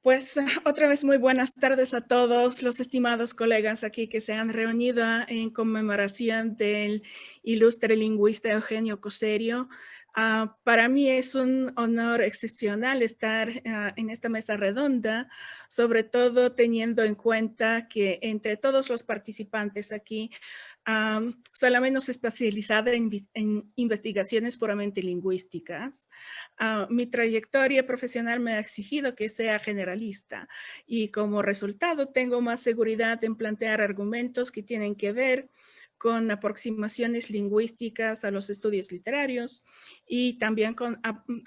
Pues otra vez muy buenas tardes a todos los estimados colegas aquí que se han reunido en conmemoración del ilustre lingüista Eugenio Coserio. Para mí es un honor excepcional estar en esta mesa redonda, sobre todo teniendo en cuenta que entre todos los participantes aquí, soy la menos especializada en investigaciones puramente lingüísticas. Mi trayectoria profesional me ha exigido que sea generalista y como resultado tengo más seguridad en plantear argumentos que tienen que ver con aproximaciones lingüísticas a los estudios literarios y también con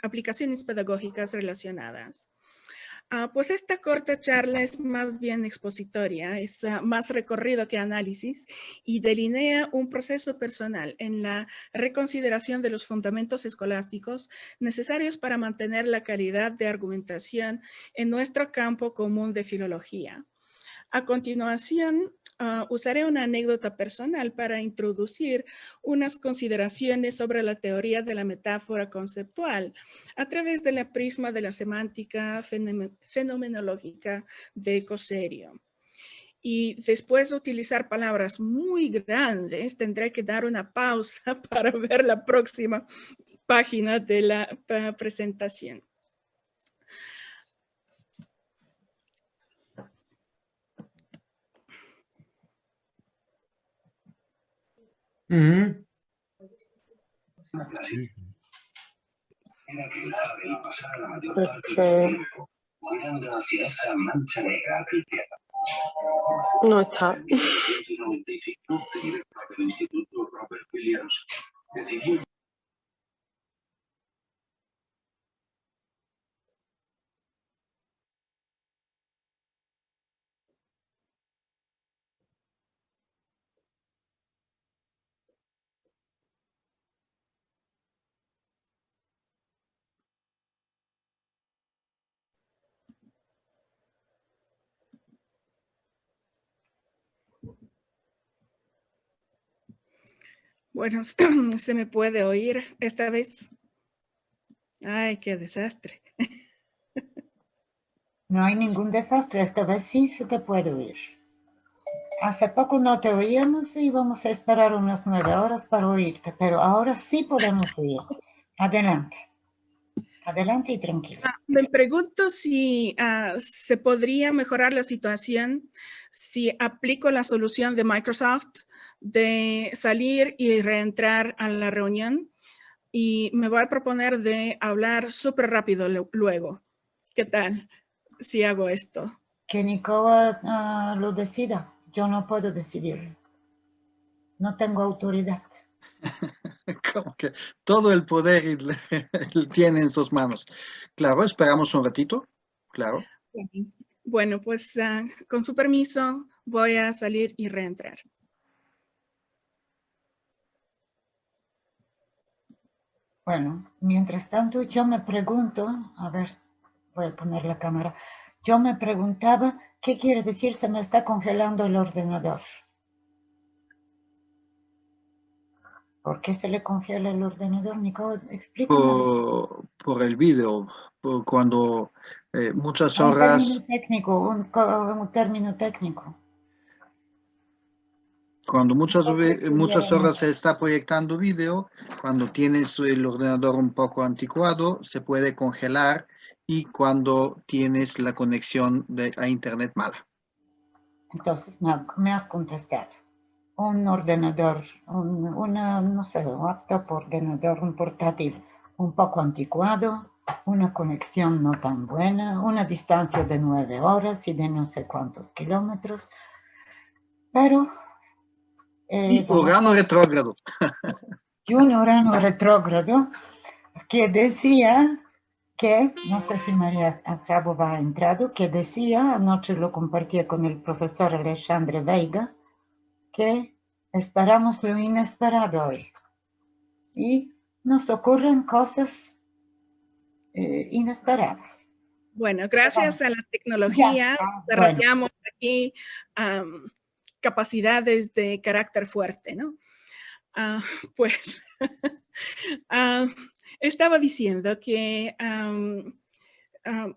aplicaciones pedagógicas relacionadas. Pues esta corta charla es más bien expositoria, es más recorrido que análisis y delinea un proceso personal en la reconsideración de los fundamentos escolásticos necesarios para mantener la calidad de argumentación en nuestro campo común de filología. A continuación, usaré una anécdota personal para introducir unas consideraciones sobre la teoría de la metáfora conceptual a través de la prisma de la semántica fenomenológica de Coserio. Y después de utilizar palabras muy grandes, tendré que dar una pausa para ver la próxima página de la presentación. Mirando hacia esa mancha negra del cielo. No está. En 1995, el director del instituto, Robert Williams, decidió Bueno, ¿se me puede oír esta vez? Ay, qué desastre. No hay ningún desastre, esta vez sí se te puede oír. Hace poco no te oíamos y vamos a esperar unas 9 horas para oírte, pero ahora sí podemos oír. Adelante. Adelante y tranquilo. Me pregunto si se podría mejorar la situación si aplico la solución de Microsoft de salir y reentrar a la reunión, y me voy a proponer de hablar súper rápido luego. ¿Qué tal si hago esto? Que Nicola lo decida. Yo no puedo decidirlo. No tengo autoridad. Como que todo el poder tiene en sus manos. Claro, esperamos un ratito. Claro. Bueno, pues con su permiso voy a salir y reentrar. Bueno, mientras tanto yo me pregunto, a ver, voy a poner la cámara. Yo me preguntaba, ¿qué quiere decir se me está congelando el ordenador? ¿Por qué se le congela el ordenador, Nico? Explícame. Por el vídeo, cuando muchas Un horas... término técnico, un término técnico. Cuando muchas horas se está proyectando vídeo, cuando tienes el ordenador un poco anticuado, se puede congelar, y cuando tienes la conexión a internet mala. Entonces me has contestado. Un ordenador, no sé, un laptop, ordenador, un portátil un poco anticuado, una conexión no tan buena, una distancia de 9 horas y de no sé cuántos kilómetros, pero... y Urano retrógrado. Y un Urano retrógrado que decía que, no sé si María Akhrabova ha entrado, que decía, anoche lo compartía con el profesor Alexandre Veiga, que esperamos lo inesperado hoy. Y nos ocurren cosas inesperadas. Bueno, gracias a la tecnología desarrollamos aquí capacidades de carácter fuerte, ¿no? Pues estaba diciendo que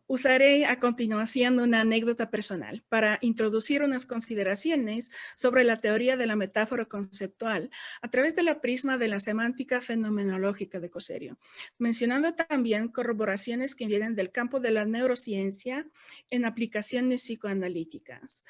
Usaré a continuación una anécdota personal para introducir unas consideraciones sobre la teoría de la metáfora conceptual a través de la prisma de la semántica fenomenológica de Coserio, mencionando también corroboraciones que vienen del campo de la neurociencia en aplicaciones psicoanalíticas.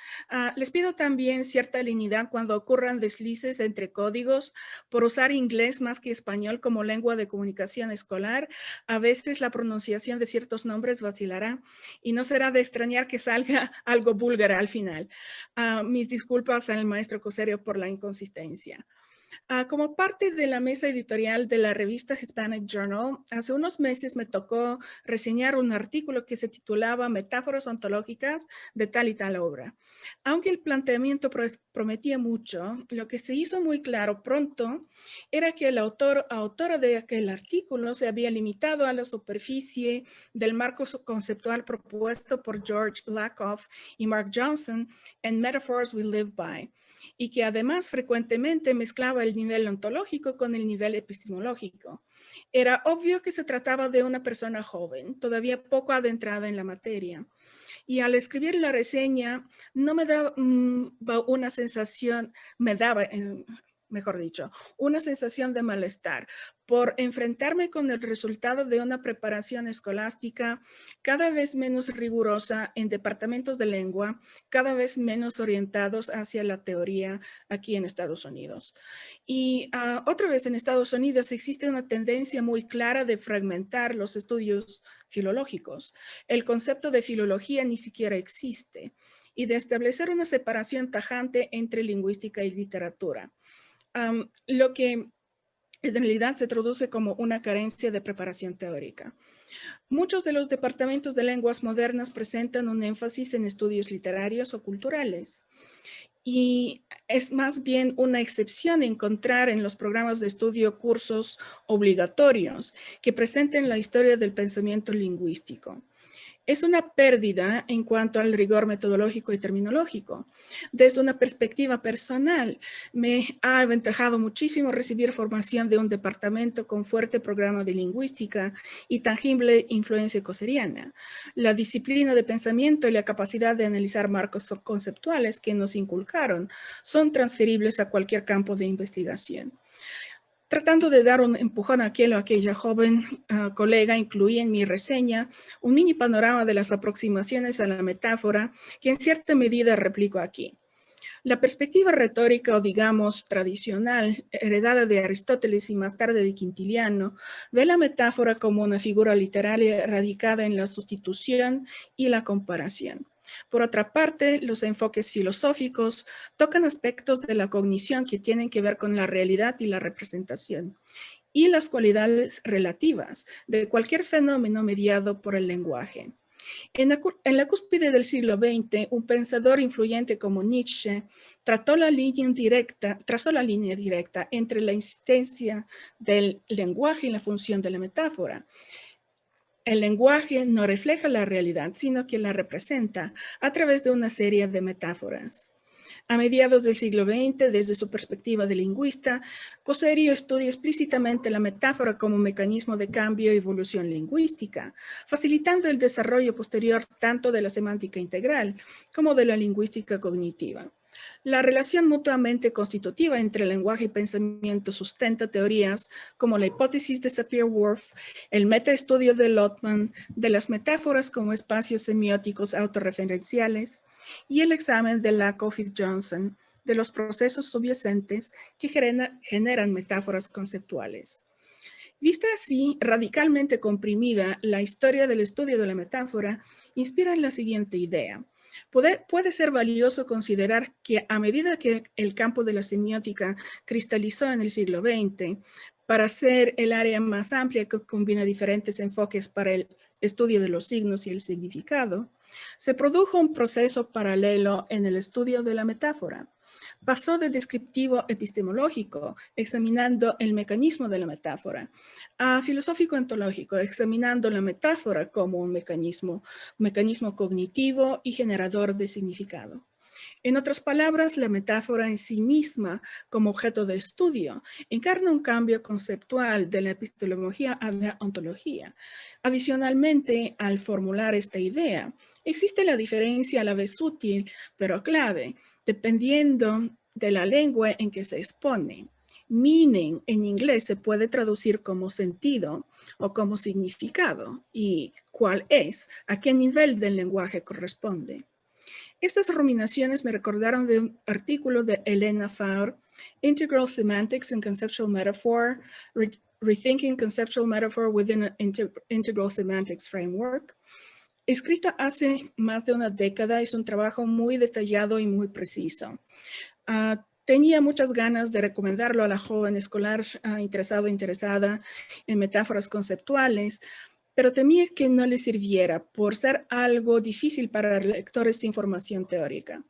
Les pido también cierta lenidad cuando ocurran deslices entre códigos por usar inglés más que español como lengua de comunicación escolar. A veces la pronunciación de ciertos nombres vacilará y no será de extrañar que salga algo búlgara al final. Mis disculpas al maestro Coserio por la inconsistencia. Como parte de la mesa editorial de la revista Hispanic Journal, hace unos meses me tocó reseñar un artículo que se titulaba Metáforas ontológicas de tal y tal obra. Aunque el planteamiento prometía mucho, lo que se hizo muy claro pronto era que el autora de aquel artículo se había limitado a la superficie del marco conceptual propuesto por George Lakoff y Mark Johnson en Metaphors We Live By, y que además frecuentemente mezclaba el nivel ontológico con el nivel epistemológico. Era obvio que se trataba de una persona joven, todavía poco adentrada en la materia. Y al escribir la reseña, no me daba una sensación, mejor dicho, una sensación de malestar por enfrentarme con el resultado de una preparación escolástica cada vez menos rigurosa en departamentos de lengua, cada vez menos orientados hacia la teoría aquí en Estados Unidos. Y otra vez en Estados Unidos existe una tendencia muy clara de fragmentar los estudios filológicos. El concepto de filología ni siquiera existe y de establecer una separación tajante entre lingüística y literatura. Lo que en realidad se traduce como una carencia de preparación teórica. Muchos de los departamentos de lenguas modernas presentan un énfasis en estudios literarios o culturales. Y es más bien una excepción encontrar en los programas de estudio cursos obligatorios que presenten la historia del pensamiento lingüístico. Es una pérdida en cuanto al rigor metodológico y terminológico. Desde una perspectiva personal, me ha aventajado muchísimo recibir formación de un departamento con fuerte programa de lingüística y tangible influencia coseriana. La disciplina de pensamiento y la capacidad de analizar marcos conceptuales que nos inculcaron son transferibles a cualquier campo de investigación. Tratando de dar un empujón a aquel o aquella joven colega, incluí en mi reseña un mini panorama de las aproximaciones a la metáfora que en cierta medida replico aquí. La perspectiva retórica o digamos tradicional, heredada de Aristóteles y más tarde de Quintiliano, ve la metáfora como una figura literaria radicada en la sustitución y la comparación. Por otra parte, los enfoques filosóficos tocan aspectos de la cognición que tienen que ver con la realidad y la representación, y las cualidades relativas de cualquier fenómeno mediado por el lenguaje. En la cúspide del siglo XX, un pensador influyente como Nietzsche trazó la línea directa entre la existencia del lenguaje y la función de la metáfora. El lenguaje no refleja la realidad, sino que la representa a través de una serie de metáforas. A mediados del siglo XX, desde su perspectiva de lingüista, Coserio estudia explícitamente la metáfora como mecanismo de cambio y evolución lingüística, facilitando el desarrollo posterior tanto de la semántica integral como de la lingüística cognitiva. La relación mutuamente constitutiva entre lenguaje y pensamiento sustenta teorías como la hipótesis de Sapir-Whorf, el metaestudio de Lotman, de las metáforas como espacios semióticos autorreferenciales y el examen de Lakoff y Johnson de los procesos subyacentes que generan metáforas conceptuales. Vista así, radicalmente comprimida, la historia del estudio de la metáfora inspira en la siguiente idea. Puede ser valioso considerar que a medida que el campo de la semiótica cristalizó en el siglo XX para ser el área más amplia que combina diferentes enfoques para el estudio de los signos y el significado, se produjo un proceso paralelo en el estudio de la metáfora. Pasó de descriptivo epistemológico, examinando el mecanismo de la metáfora, a filosófico-ontológico, examinando la metáfora como un mecanismo cognitivo y generador de significado. En otras palabras, la metáfora en sí misma, como objeto de estudio, encarna un cambio conceptual de la epistemología a la ontología. Adicionalmente, al formular esta idea, existe la diferencia a la vez útil, pero clave, dependiendo de la lengua en que se expone. Meaning en inglés se puede traducir como sentido o como significado, y cuál es, a qué nivel del lenguaje corresponde. Estas ruminaciones me recordaron de un artículo de Elena Faur, Integral Semantics and Conceptual Metaphor, Rethinking Conceptual Metaphor within an Integral Semantics Framework. Escrito hace más de una década, es un trabajo muy detallado y muy preciso. Tenía muchas ganas de recomendarlo a la joven escolar interesado o interesada en metáforas conceptuales, pero temía que no le sirviera por ser algo difícil para lectores sin formación teórica.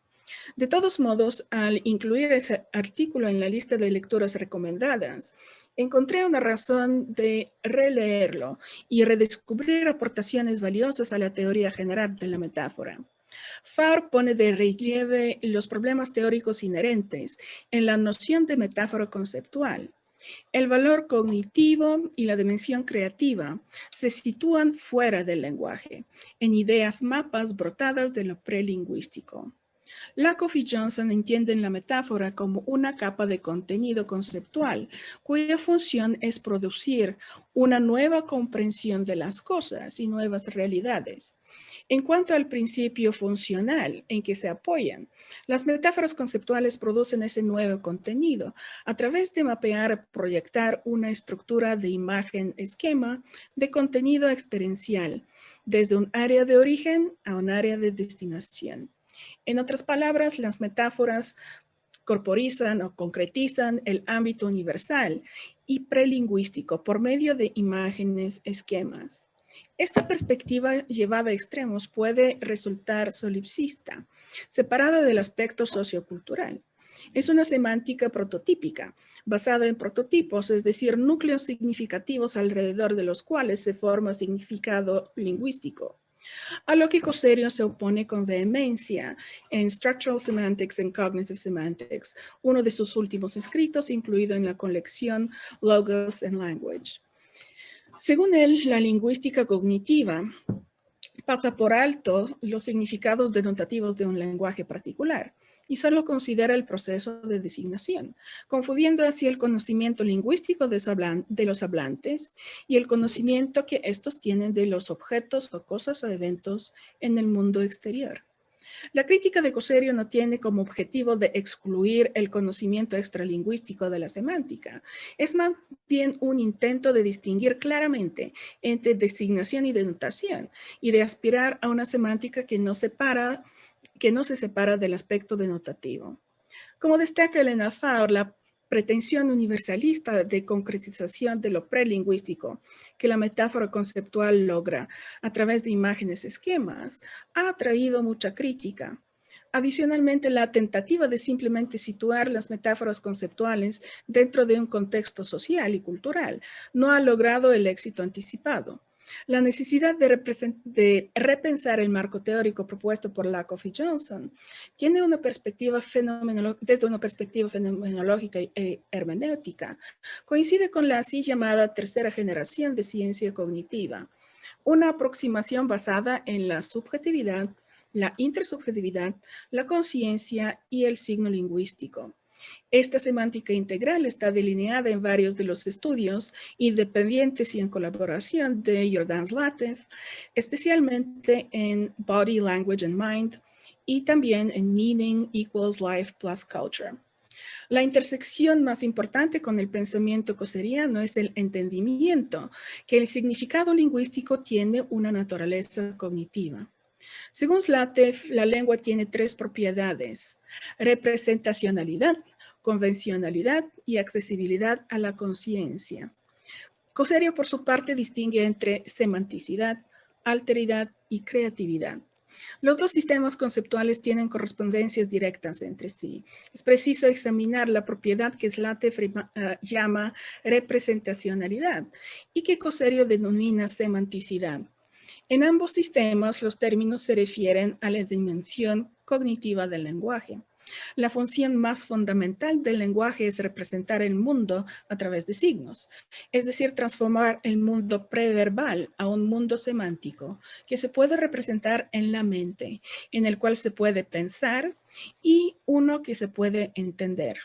De todos modos, al incluir ese artículo en la lista de lecturas recomendadas, encontré una razón de releerlo y redescubrir aportaciones valiosas a la teoría general de la metáfora. Faur pone de relieve los problemas teóricos inherentes en la noción de metáfora conceptual. El valor cognitivo y la dimensión creativa se sitúan fuera del lenguaje, en ideas mapas brotadas de lo prelingüístico. Lakoff y Johnson entienden la metáfora como una capa de contenido conceptual, cuya función es producir una nueva comprensión de las cosas y nuevas realidades. En cuanto al principio funcional en que se apoyan, las metáforas conceptuales producen ese nuevo contenido a través de mapear, proyectar una estructura de imagen-esquema de contenido experiencial, desde un área de origen a un área de destinación. En otras palabras, las metáforas corporizan o concretizan el ámbito universal y prelingüístico por medio de imágenes, esquemas. Esta perspectiva llevada a extremos puede resultar solipsista, separada del aspecto sociocultural. Es una semántica prototípica, basada en prototipos, es decir, núcleos significativos alrededor de los cuales se forma significado lingüístico. A lo que Coserio se opone con vehemencia en Structural Semantics and Cognitive Semantics, uno de sus últimos escritos incluido en la colección Logos and Language. Según él, la lingüística cognitiva pasa por alto los significados denotativos de un lenguaje particular y solo considera el proceso de designación, confundiendo así el conocimiento lingüístico de los hablantes y el conocimiento que estos tienen de los objetos o cosas o eventos en el mundo exterior. La crítica de Coserio no tiene como objetivo de excluir el conocimiento extralingüístico de la semántica. Es más bien un intento de distinguir claramente entre designación y denotación y de aspirar a una semántica que no se separa del aspecto denotativo. Como destaca Elena Faur, la pretensión universalista de concretización de lo prelingüístico que la metáfora conceptual logra a través de imágenes esquemas ha atraído mucha crítica. Adicionalmente, la tentativa de simplemente situar las metáforas conceptuales dentro de un contexto social y cultural no ha logrado el éxito anticipado. La necesidad de repensar el marco teórico propuesto por Lakoff y Johnson tiene una perspectiva desde una perspectiva fenomenológica y hermenéutica. Coincide con la así llamada tercera generación de ciencia cognitiva, una aproximación basada en la subjetividad, la intersubjetividad, la conciencia y el signo lingüístico. Esta semántica integral está delineada en varios de los estudios independientes y en colaboración de Jordan Zlatev, especialmente en Body, Language and Mind y también en Meaning equals Life plus Culture. La intersección más importante con el pensamiento coseriano es el entendimiento que el significado lingüístico tiene una naturaleza cognitiva. Según Zlatev, la lengua tiene tres propiedades: representacionalidad, convencionalidad y accesibilidad a la conciencia. Coserio, por su parte, distingue entre semanticidad, alteridad y creatividad. Los dos sistemas conceptuales tienen correspondencias directas entre sí. Es preciso examinar la propiedad que Zlatev llama representacionalidad y que Coserio denomina semanticidad. En ambos sistemas, los términos se refieren a la dimensión cognitiva del lenguaje. La función más fundamental del lenguaje es representar el mundo a través de signos, es decir, transformar el mundo preverbal a un mundo semántico que se puede representar en la mente, en el cual se puede pensar y uno que se puede entender.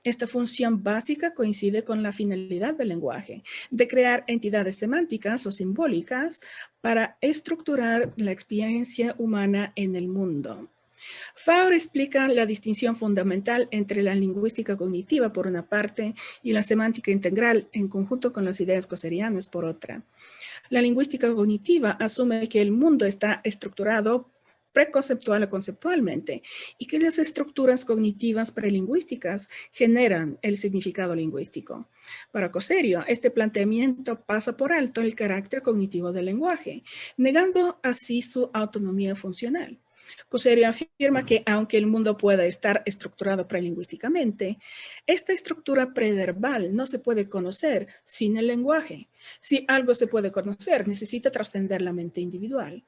Esta función básica coincide con la finalidad del lenguaje, de crear entidades semánticas o simbólicas para estructurar la experiencia humana en el mundo. Faure explica la distinción fundamental entre la lingüística cognitiva por una parte y la semántica integral en conjunto con las ideas cosserianas por otra. La lingüística cognitiva asume que el mundo está estructurado preconceptual o conceptualmente y que las estructuras cognitivas prelingüísticas generan el significado lingüístico. Para Cosserio, este planteamiento pasa por alto el carácter cognitivo del lenguaje, negando así su autonomía funcional. Cosserio afirma que aunque el mundo pueda estar estructurado prelingüísticamente, esta estructura preverbal no se puede conocer sin el lenguaje. Si algo se puede conocer, necesita trascender la mente individual.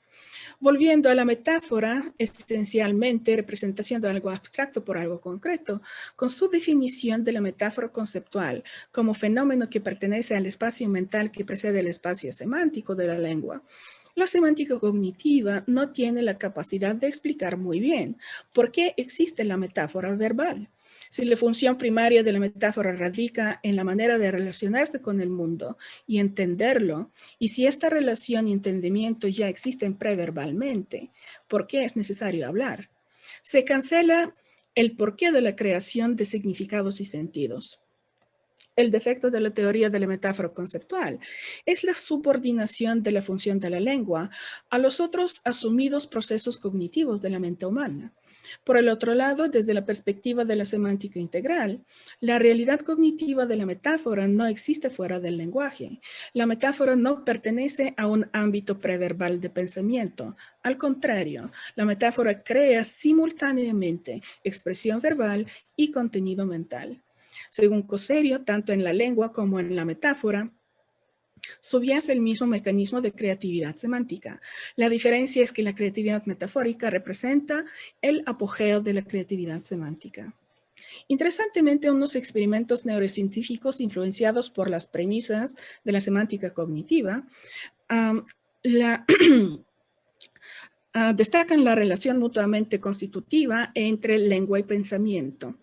Volviendo a la metáfora, esencialmente representación de algo abstracto por algo concreto, con su definición de la metáfora conceptual como fenómeno que pertenece al espacio mental que precede el espacio semántico de la lengua. La semántica cognitiva no tiene la capacidad de explicar muy bien por qué existe la metáfora verbal. Si la función primaria de la metáfora radica en la manera de relacionarse con el mundo y entenderlo, y si esta relación y entendimiento ya existen preverbalmente, ¿por qué es necesario hablar? Se cancela el porqué de la creación de significados y sentidos. El defecto de la teoría de la metáfora conceptual es la subordinación de la función de la lengua a los otros asumidos procesos cognitivos de la mente humana. Por el otro lado, desde la perspectiva de la semántica integral, la realidad cognitiva de la metáfora no existe fuera del lenguaje. La metáfora no pertenece a un ámbito preverbal de pensamiento. Al contrario, la metáfora crea simultáneamente expresión verbal y contenido mental. Según Cosserio, tanto en la lengua como en la metáfora, subyace el mismo mecanismo de creatividad semántica. La diferencia es que la creatividad metafórica representa el apogeo de la creatividad semántica. Interesantemente, unos experimentos neurocientíficos influenciados por las premisas de la semántica cognitiva destacan la relación mutuamente constitutiva entre lengua y pensamiento.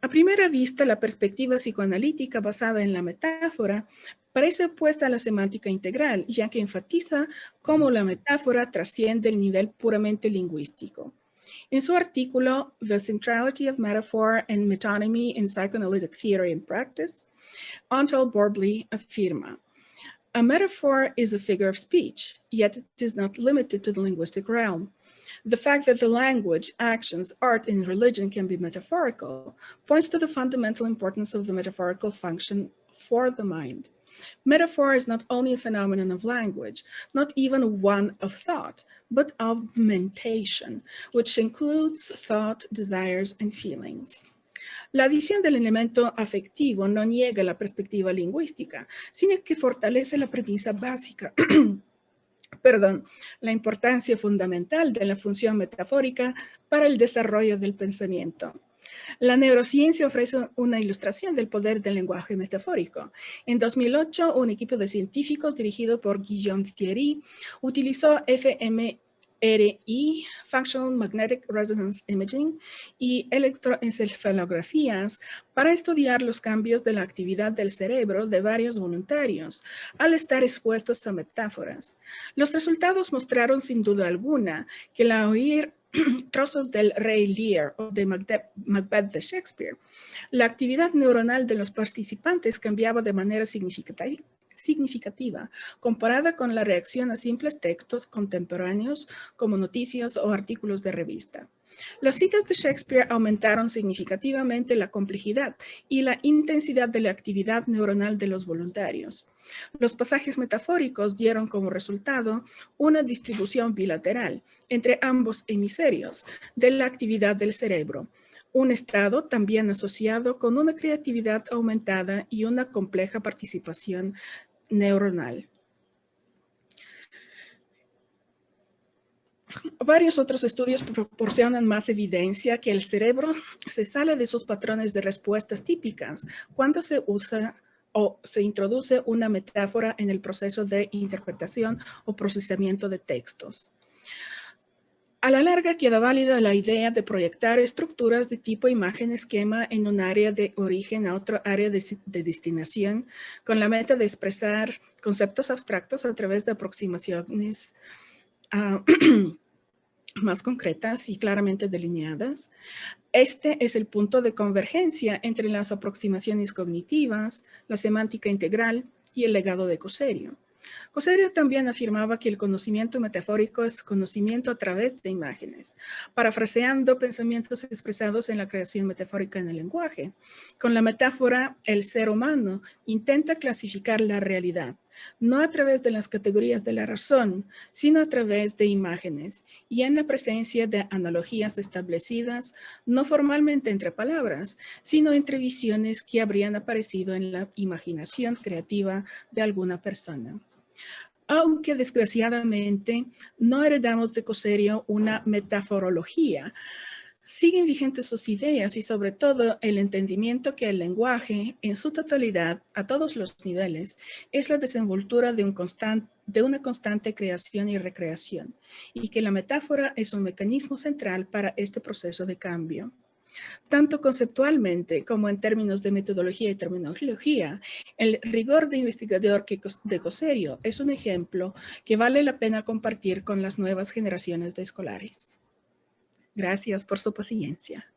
A primera vista, la perspectiva psicoanalítica basada en la metáfora parece opuesta a la semántica integral, ya que enfatiza cómo la metáfora trasciende el nivel puramente lingüístico. En su artículo, The Centrality of Metaphor and Metonymy in Psychoanalytic Theory and Practice, Antal Borbley afirma, a metaphor is a figure of speech, yet it is not limited to the linguistic realm. The fact that the language, actions, art, and religion can be metaphorical points to the fundamental importance of the metaphorical function for the mind. Metaphor is not only a phenomenon of language, not even one of thought, but of mentation, which includes thought, desires, and feelings. La adición del elemento afectivo no niega la perspectiva lingüística, sino que fortalece la premisa básica la importancia fundamental de la función metafórica para el desarrollo del pensamiento. La neurociencia ofrece una ilustración del poder del lenguaje metafórico. En 2008, un equipo de científicos dirigido por Guillaume Thierry utilizó fMRI, Functional Magnetic Resonance Imaging, y electroencefalografías para estudiar los cambios de la actividad del cerebro de varios voluntarios al estar expuestos a metáforas. Los resultados mostraron sin duda alguna que al oír trozos del Rey Lear o de Macbeth de Shakespeare, la actividad neuronal de los participantes cambiaba de manera significativa comparada con la reacción a simples textos contemporáneos como noticias o artículos de revista. Las citas de Shakespeare aumentaron significativamente la complejidad y la intensidad de la actividad neuronal de los voluntarios. Los pasajes metafóricos dieron como resultado una distribución bilateral entre ambos hemisferios de la actividad del cerebro, un estado también asociado con una creatividad aumentada y una compleja participación neuronal. Varios otros estudios proporcionan más evidencia que el cerebro se sale de sus patrones de respuestas típicas cuando se usa o se introduce una metáfora en el proceso de interpretación o procesamiento de textos. A la larga queda válida la idea de proyectar estructuras de tipo imagen-esquema en un área de origen a otro área de destinación con la meta de expresar conceptos abstractos a través de aproximaciones más concretas y claramente delineadas. Este es el punto de convergencia entre las aproximaciones cognitivas, la semántica integral y el legado de Coserio. Coserio también afirmaba que el conocimiento metafórico es conocimiento a través de imágenes, parafraseando pensamientos expresados en la creación metafórica en el lenguaje. Con la metáfora, el ser humano intenta clasificar la realidad, no a través de las categorías de la razón, sino a través de imágenes y en la presencia de analogías establecidas, no formalmente entre palabras, sino entre visiones que habrían aparecido en la imaginación creativa de alguna persona. Aunque desgraciadamente no heredamos de Coserio una metaforología, siguen vigentes sus ideas y sobre todo el entendimiento que el lenguaje en su totalidad, a todos los niveles, es la desenvoltura de una constante creación y recreación y que la metáfora es un mecanismo central para este proceso de cambio. Tanto conceptualmente como en términos de metodología y terminología, el rigor de investigador de Coserio es un ejemplo que vale la pena compartir con las nuevas generaciones de escolares. Gracias por su paciencia.